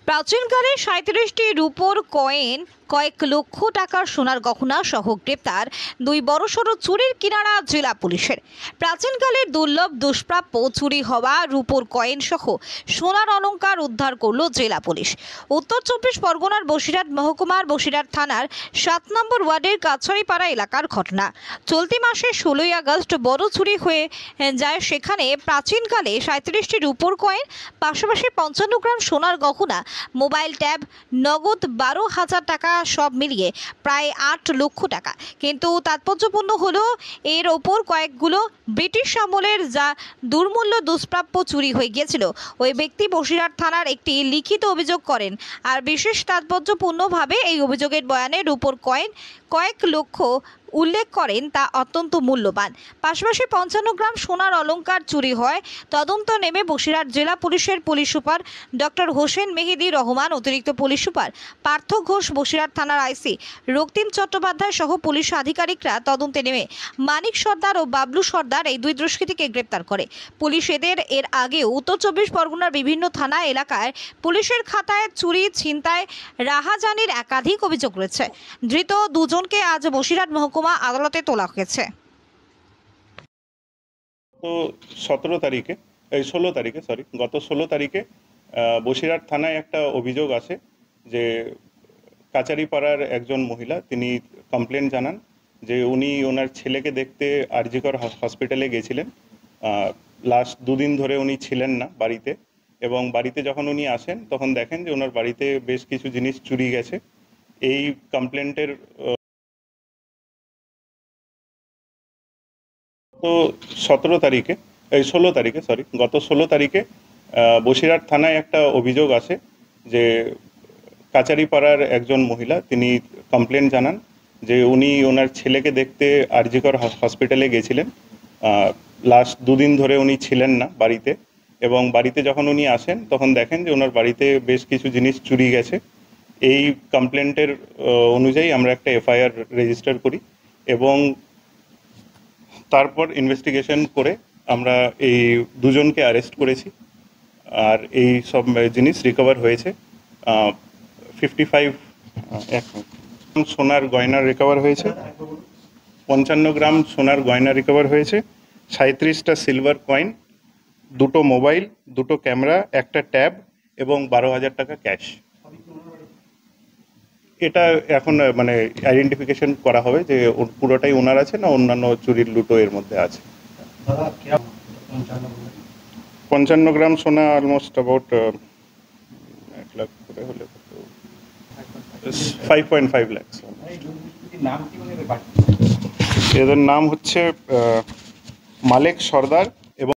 প্রাচীনকালে ৩৭টি রূপোর কয়েন, কয়েক লক্ষ টাকার সোনার গহনা সহ গ্রেপ্তার দুই বড়সড় চুরির কিনারা জেলা পুলিশের। প্রাচীনকালের দুর্লভ দুষ্প্রাপ্য চুরি হওয়া রূপোর কয়েন সহ সোনার অলংকার উদ্ধার করল জেলা পুলিশ। উত্তর ২৪ পরগনার বসিরহাট মহকুমার বসিরহাট থানার ৭ নম্বর ওয়ার্ডের কাছারিপাড়া এলাকার ঘটনা। চলতি মাসে ১৬ই আগস্ট বড় চুরি হয়ে যায় সেখানে। প্রাচীনকালে ৩৭টি রূপোর কয়েন, পাশাপাশি ৫৫ গ্রাম সোনার গহনা, মোবাইল, ট্যাব, নগদ ১২,০০০ টাকা সব মিলিয়ে প্রায় ৮ লক্ষ টাকা। কিন্তু তাৎপর্যপূর্ণ হলো এর ওপর কয়েকগুলো ব্রিটিশ আমলের যা দুর্মূল্য দুষ্প্রাপ্য চুরি হয়ে গিয়েছিল। ওই ব্যক্তি বসিরহাট থানার একটি লিখিত অভিযোগ করেন। আর বিশেষ তাৎপর্যপূর্ণভাবে এই অভিযোগের বয়ানে রূপোর কয়েন কয়েক লক্ষ উল্লেখ করেন তা অত্যন্ত মূল্যবান। পাশাপাশি ৫৫ গ্রাম সোনার অলংকার চুরি হয়। তদন্ত নেমে বসিরহাট জেলা পুলিশের পুলিশ সুপার ডক্টর হোসেন মেহেদি রহমান, অতিরিক্ত পুলিশ সুপার পার্থ ঘোষ, বসিরহাট থানার আইসি রক্তিম চট্টোপাধ্যায় সহ পুলিশ আধিকারিকরা তদন্তে নেমে মানিক সর্দার ও বাবলু সর্দার এই দুই দুষ্কৃতীকে গ্রেপ্তার করে। পুলিশ এর আগেও উত্তর ২৪ পরগনার বিভিন্ন থানা এলাকায় পুলিশের খাতায় চুরি, ছিনতাই, রাহাজানির একাধিক অভিযোগ রয়েছে। ধৃত দুজনকে আজ বসিরহাট মহকুমা আদালতে তোলা হয়েছে। গত ১৬ তারিখে বসিরহাট থানায় একটা অভিযোগ আসে যে কাচারিপাড়ার একজন মহিলা, তিনি কমপ্লেন জানান যে উনি ওনার ছেলেকে দেখতে আরজিকর হসপিটালে গেছিলেন। লাস্ট 2 দিন ধরে উনি ছিলেন না বাড়িতে, এবং বাড়িতে যখন উনি আসেন তখন দেখেন যে ওনার বাড়িতে বেশ কিছু জিনিস চুরি গেছে। এই কমপ্লেন্টের গত ১৬ তারিখে বসিরহাট থানায় একটা অভিযোগ আসে যে কাচারিপাড়ার একজন মহিলা, তিনি কমপ্লেন জানান যে উনি ওনার ছেলেকে দেখতে আরজিকর হসপিটালে গেছিলেন। লাস্ট 2 দিন ধরে উনি ছিলেন না বাড়িতে, এবং বাড়িতে যখন উনি আসেন তখন দেখেন যে ওনার বাড়িতে বেশ কিছু জিনিস চুরি গেছে। এই কমপ্লেন্টের অনুযায়ী আমরা একটা এফআইআর রেজিস্টার করি, এবং তারপর ইনভেস্টিগেশন করে আমরা এই দুজনকে অ্যারেস্ট করেছি। আর এই সব জিনিস রিকভার হয়েছে। 55 সোনার গয়না রিকভার হয়েছে, ৫৫ গ্রাম সোনার গয়না রিকভার হয়েছে, ৩৭টা সিলভার কয়েন, 2টো মোবাইল, 2টো ক্যামেরা, একটা ট্যাব এবং ১২,০০০ টাকা ক্যাশ। এটা এখন মানে আইডেন্টিফিকেশন করা হবে যে পুরোটাই ওনার আছে না অন্যান্য চুরির লুটো এর মধ্যে আছে। ৫৫ গ্রাম সোনা অলমোস্ট অ্যাবাউট 1 লাখ করে হলে 5.5 লাখ। এদের নাম হচ্ছে মালেক সর্দার,